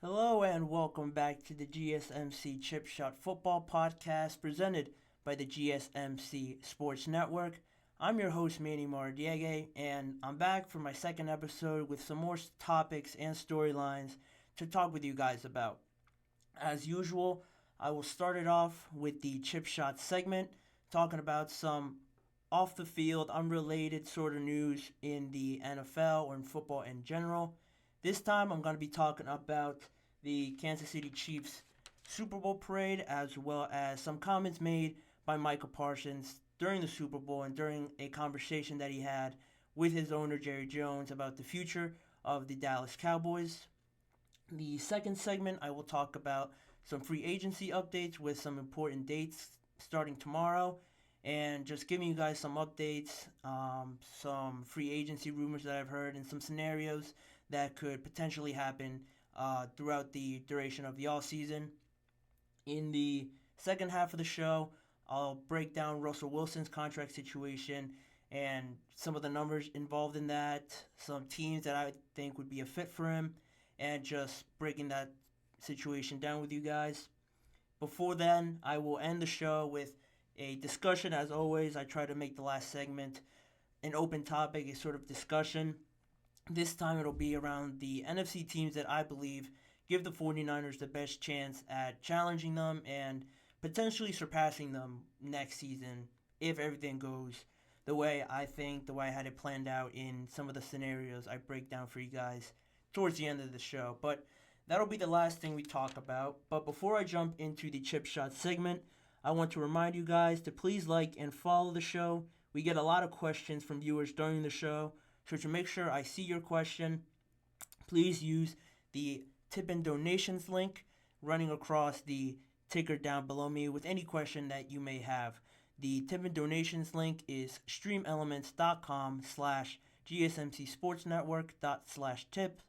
Hello and welcome back to the GSMC Chip Shot Football Podcast presented by the GSMC Sports Network. I'm your host Manny and I'm back for my second episode with some more topics and storylines to talk with you guys about. As usual, I will start it off with the Chip Shot segment, talking about some off the field, unrelated sort of news in the NFL or in football in general. This time I'm going to be talking about the Kansas City Chiefs Super Bowl parade, as well as some comments made by Micah Parsons during the Super Bowl and during a conversation that he had with his owner Jerry Jones about the future of the Dallas Cowboys. The second segment, I will talk about some free agency updates with some important dates starting tomorrow, and just giving you guys some updates, some free agency rumors that I've heard, and some scenarios that could potentially happen throughout the duration of the offseason. In the second half of the show, I'll break down Russell Wilson's contract situation and some of the numbers involved in that, some teams that I think would be a fit for him, and just breaking that situation down with you guys. Before then, I will end the show with a discussion. As always, I try to make the last segment an open topic, a sort of discussion. This time it'll be around the NFC teams that I believe give the 49ers the best chance at challenging them and potentially surpassing them next season if everything goes the way I think, the way I had it planned out in some of the scenarios I break down for you guys towards the end of the show. But that'll be the last thing we talk about. But before I jump into the Chip Shot segment, I want to remind you guys to please like and follow the show. We get a lot of questions from viewers during the show, so to make sure I see your question, please use the tip and donations link running across the ticker down below me with any question that you may have. The tip and donations link is streamelements.com/gsmcsportsnetwork./tip.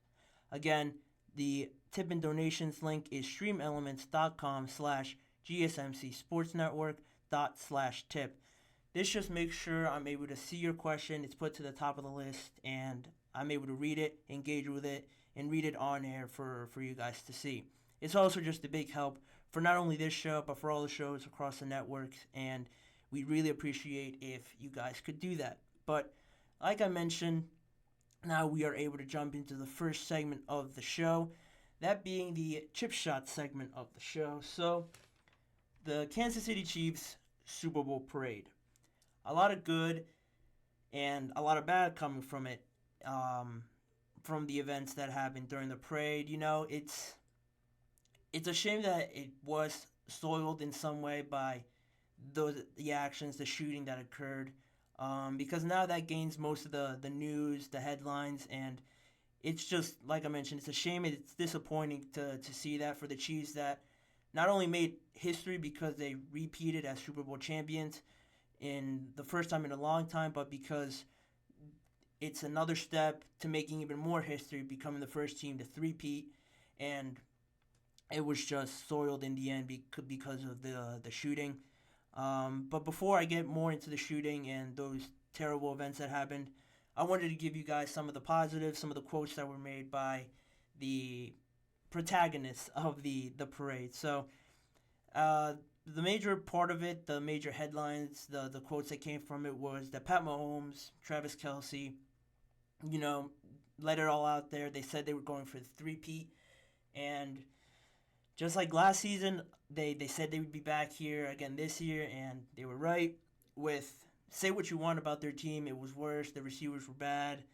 Again, the tip and donations link is streamelements.com/gsmcsportsnetwork./tip. This just makes sure I'm able to see your question. It's put to the top of the list, and I'm able to read it, engage with it, and read it on air for you guys to see. It's also just a big help for not only this show, but for all the shows across the networks, and we really appreciate if you guys could do that. But like I mentioned, now we are able to jump into the first segment of the show, that being the Chip Shot segment of the show. So, the Kansas City Chiefs Super Bowl parade. A lot of good and a lot of bad coming from it, from the events that happened during the parade. You know, it's a shame that it was soiled in some way by the actions, the shooting that occurred, because now that gains most of the news, the headlines, and it's just, like I mentioned, it's a shame. It's disappointing to see that for the Chiefs, that not only made history because they repeated as Super Bowl champions in the first time in a long time, but because it's another step to making even more history, becoming the first team to three-peat, and it was just soiled in the end because of the shooting. But before I get more into the shooting and those terrible events that happened, I wanted to give you guys some of the positives, some of the quotes that were made by the protagonists of the parade. So, the major part of it, the major headlines, the quotes that came from it was that Pat Mahomes, Travis Kelce, let it all out there. They said they were going for the three-peat, and just like last season, they said they would be back here again this year, and they were right. With say what you want about their team, it was worse. The receivers were bad.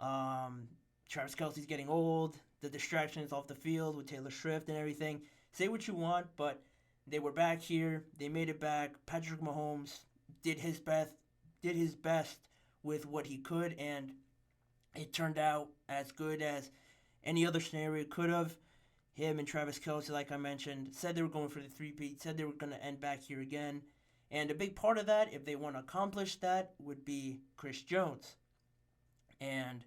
Travis Kelce's getting old. The distractions off the field with Taylor Swift and everything. Say what you want, but they were back here. They made it back. Patrick Mahomes did his best with what he could, and it turned out as good as any other scenario could have. Him and Travis Kelce, like I mentioned, said they were going for the three-peat, said they were going to end back here again. And a big part of that, if they want to accomplish that, would be Chris Jones. And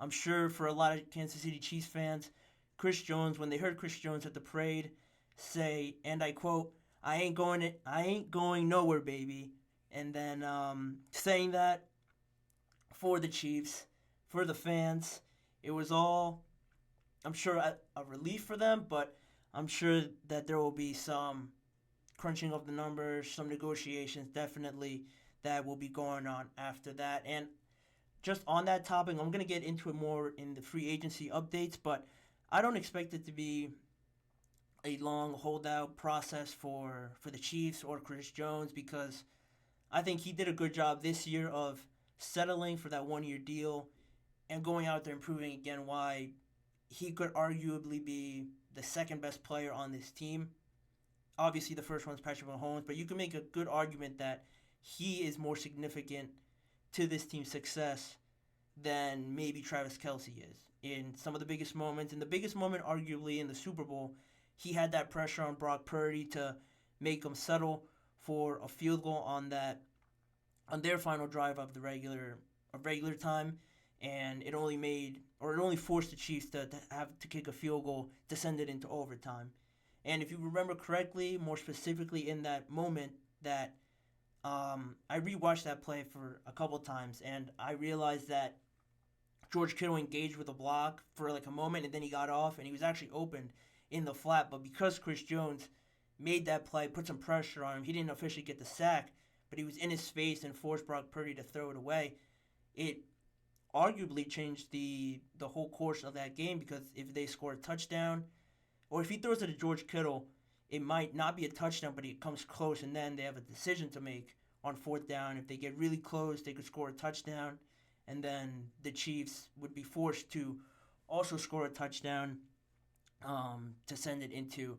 I'm sure for a lot of Kansas City Chiefs fans, Chris Jones, when they heard Chris Jones at the parade say, and I quote, I ain't going nowhere, baby. And then saying that for the Chiefs, for the fans, it was all I'm sure a relief for them, but I'm sure that there will be some crunching of the numbers, some negotiations definitely that will be going on after that. And just on that topic, I'm going to get into it more in the free agency updates, but I don't expect it to be a long holdout process for the Chiefs or Chris Jones, because I think he did a good job this year of settling for that 1 year deal and going out there and proving again why he could arguably be the second best player on this team. Obviously, the first one's Patrick Mahomes, but you can make a good argument that he is more significant to this team's success than maybe Travis Kelce is. In some of the biggest moments, in the biggest moment, arguably in the Super Bowl, he had that pressure on Brock Purdy to make him settle for a field goal on their final drive of the regular time, and it only forced the Chiefs to have to kick a field goal to send it into overtime. And if you remember correctly, more specifically in that moment, that I rewatched that play for a couple times, and I realized that George Kittle engaged with a block for like a moment, and then he got off, and he was actually open in the flat. But because Chris Jones made that play, put some pressure on him, he didn't officially get the sack, but he was in his face and forced Brock Purdy to throw it away. It arguably changed the whole course of that game, because if they score a touchdown, or if he throws it to George Kittle, it might not be a touchdown, but it comes close, and then they have a decision to make on fourth down. If they get really close, they could score a touchdown, and then the Chiefs would be forced to also score a touchdown to send it into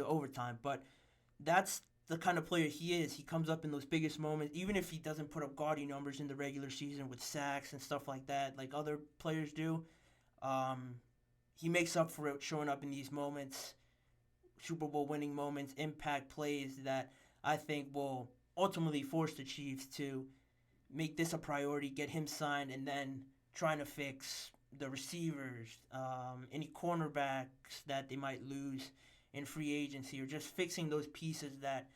overtime. But that's the kind of player he is. He comes up in those biggest moments, even if he doesn't put up gaudy numbers in the regular season with sacks and stuff like that, like other players do. He makes up for it showing up in these moments, Super Bowl winning moments, impact plays that I think will ultimately force the Chiefs to make this a priority, get him signed, and then trying to fix the receivers, any cornerbacks that they might lose in free agency, or just fixing those pieces that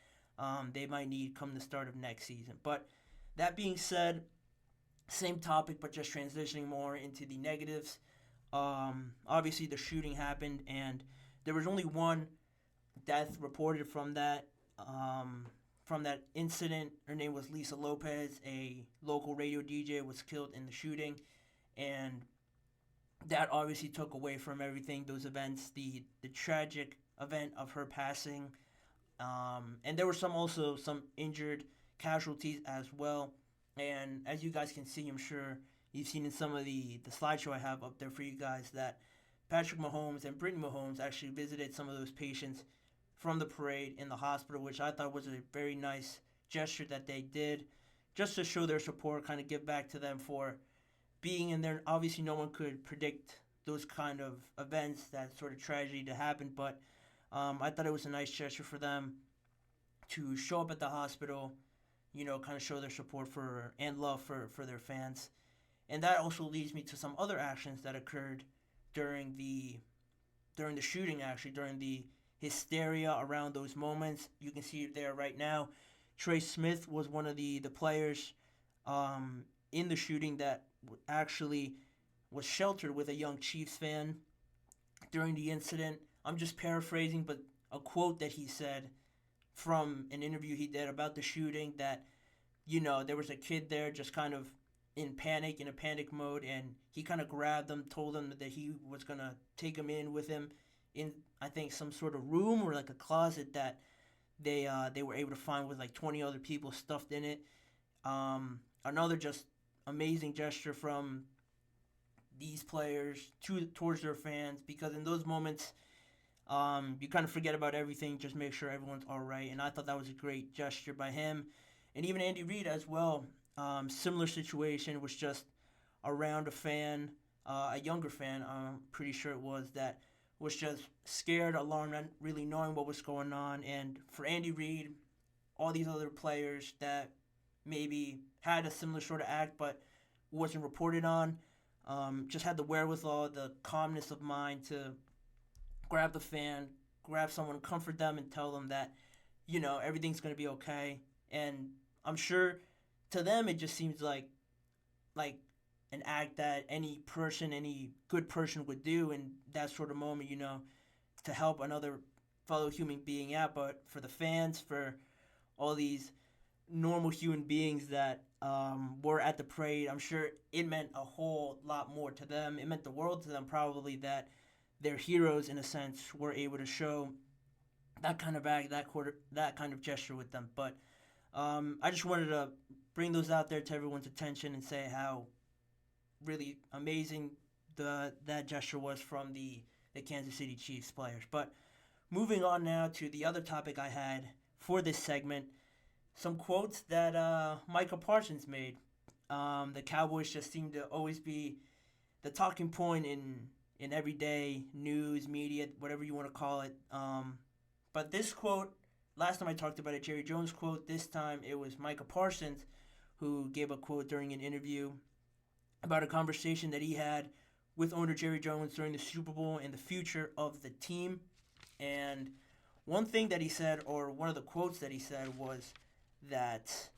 they might need come the start of next season. But that being said, same topic, but just transitioning more into the negatives. Obviously, the shooting happened, and there was only one death reported from that incident. Her name was Lisa Lopez, a local radio DJ, was killed in the shooting, and that obviously took away from everything, those events, the tragic event of her passing, and there were some injured casualties as well. And as you guys can see, I'm sure you've seen in some of the slideshow I have up there for you guys, that Patrick Mahomes and Brittany Mahomes actually visited some of those patients from the parade in the hospital, which I thought was a very nice gesture that they did, just to show their support, kind of give back to them for being in there. Obviously, no one could predict those kind of events, that sort of tragedy to happen, but I thought it was a nice gesture for them to show up at the hospital, kind of show their support for and love for their fans. And that also leads me to some other actions that occurred during the shooting, actually, during the hysteria around those moments. You can see it there right now. Trey Smith was one of the players in the shooting that actually was sheltered with a young Chiefs fan during the incident. I'm just paraphrasing, but a quote that he said from an interview he did about the shooting, that, there was a kid there just kind of in a panic mode, and he kind of grabbed them, told them that he was going to take him in with him in, I think, some sort of room or like a closet that they were able to find with like 20 other people stuffed in it. Another just amazing gesture from these players towards their fans, because in those moments, you kind of forget about everything, just make sure everyone's all right. And I thought that was a great gesture by him. And even Andy Reid as well, similar situation, was just around a fan, a younger fan, I'm pretty sure it was, that was just scared, alarmed, not really knowing what was going on. And for Andy Reid, all these other players that maybe had a similar sort of act but wasn't reported on, just had the wherewithal, the calmness of mind to grab the fan, grab someone, comfort them, and tell them that, everything's going to be okay. And I'm sure to them it just seems like an act that any person, any good person would do in that sort of moment, to help another fellow human being out. But for the fans, for all these normal human beings that were at the parade, I'm sure it meant a whole lot more to them. It meant the world to them, probably, that their heroes, in a sense, were able to show that kind of act, that kind of gesture with them. But I just wanted to bring those out there to everyone's attention and say how really amazing that gesture was from the Kansas City Chiefs players. But moving on now to the other topic I had for this segment, some quotes that Micah Parsons made. The Cowboys just seem to always be the talking point in everyday news, media, whatever you want to call it. But this quote, last time I talked about it, Jerry Jones quote. This time it was Micah Parsons who gave a quote during an interview about a conversation that he had with owner Jerry Jones during the Super Bowl and the future of the team. And one thing that he said, or one of the quotes that he said, was that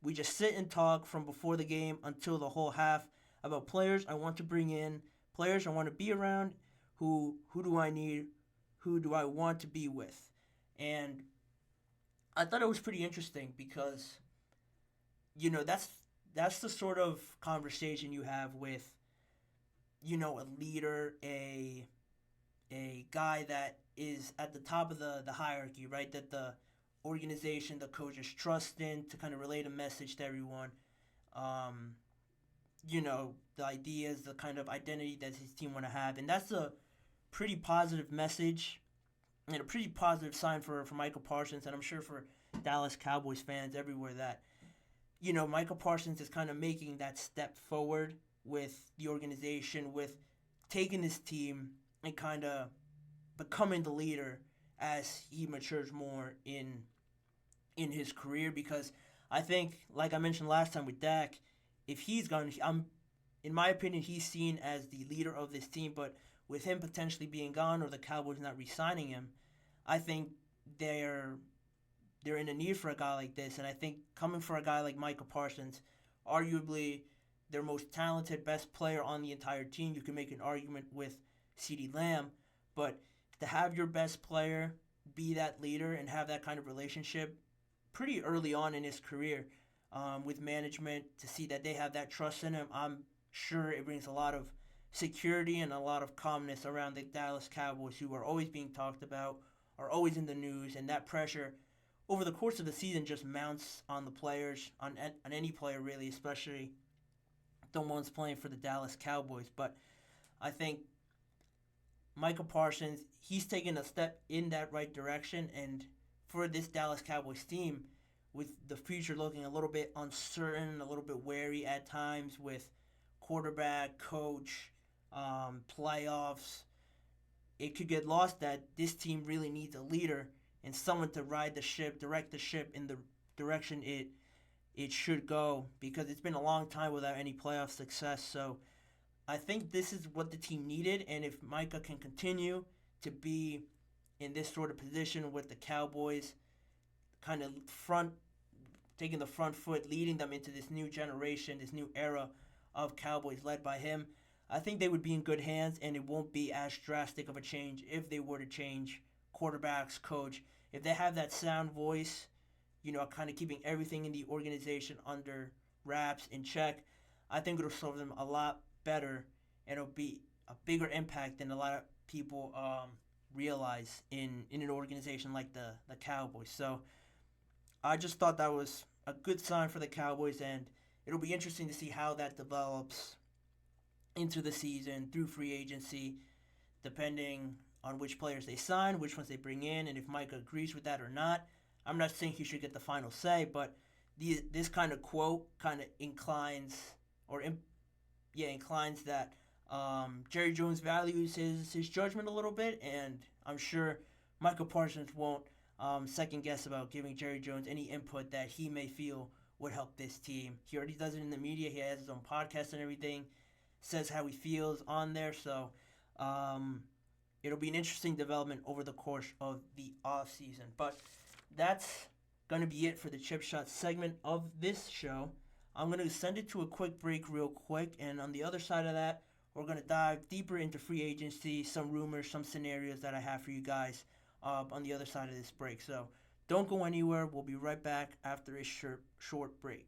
we just sit and talk from before the game until the whole half about players I want to bring in, players I want to be around, who do I need, who do I want to be with. And I thought it was pretty interesting because, that's the sort of conversation you have with, a leader, a guy that is at the top of the hierarchy, right? That the organization, the coaches trust in to kind of relate a message to everyone. The ideas, the kind of identity that his team want to have. And that's a pretty positive message and a pretty positive sign for Michael Parsons, and I'm sure for Dallas Cowboys fans everywhere, that Michael Parsons is kind of making that step forward with the organization, with taking his team and kind of becoming the leader as he matures more in his career. Because I think, like I mentioned last time with Dak, if he's gone, in my opinion, he's seen as the leader of this team. But with him potentially being gone or the Cowboys not re-signing him, I think they're in a need for a guy like this. And I think coming for a guy like Micah Parsons, arguably their most talented, best player on the entire team, you can make an argument with CeeDee Lamb, but to have your best player be that leader and have that kind of relationship pretty early on in his career with management, to see that they have that trust in him, I'm sure it brings a lot of security and a lot of calmness around the Dallas Cowboys, who are always being talked about, are always in the news, and that pressure over the course of the season just mounts on the players, on any player really, especially the ones playing for the Dallas Cowboys. But I think Micah Parsons, he's taken a step in that right direction, and for this Dallas Cowboys team, with the future looking a little bit uncertain, a little bit wary at times with quarterback, coach, playoffs, it could get lost that this team really needs a leader and someone to ride the ship, direct the ship in the direction it should go, because it's been a long time without any playoff success. So I think this is what the team needed, and if Micah can continue to be in this sort of position with the Cowboys, kind of taking the front foot, leading them into this new generation, this new era of Cowboys led by him, I think they would be in good hands, and it won't be as drastic of a change if they were to change quarterbacks, coach. If they have that sound voice, kind of keeping everything in the organization under wraps, in check, I think it'll serve them a lot better, and it'll be a bigger impact than a lot of people realize in an organization like the Cowboys. So I just thought that was a good sign for the Cowboys, and it'll be interesting to see how that develops into the season through free agency, depending on which players they sign, which ones they bring in, and if Micah agrees with that or not. I'm not saying he should get the final say, but this kind of quote kind of inclines that Jerry Jones values his judgment a little bit, and I'm sure Micah Parsons won't second guess about giving Jerry Jones any input that he may feel would help this team. He already does it in the media. He has his own podcast and everything, says how he feels on there. So it'll be an interesting development over the course of the off season. But that's going to be it for the Chip Shot segment of this show. I'm going to send it to a quick break real quick, and on the other side of that, we're going to dive deeper into free agency, some rumors, some scenarios that I have for you guys on the other side of this break. So don't go anywhere. We'll be right back after a short break.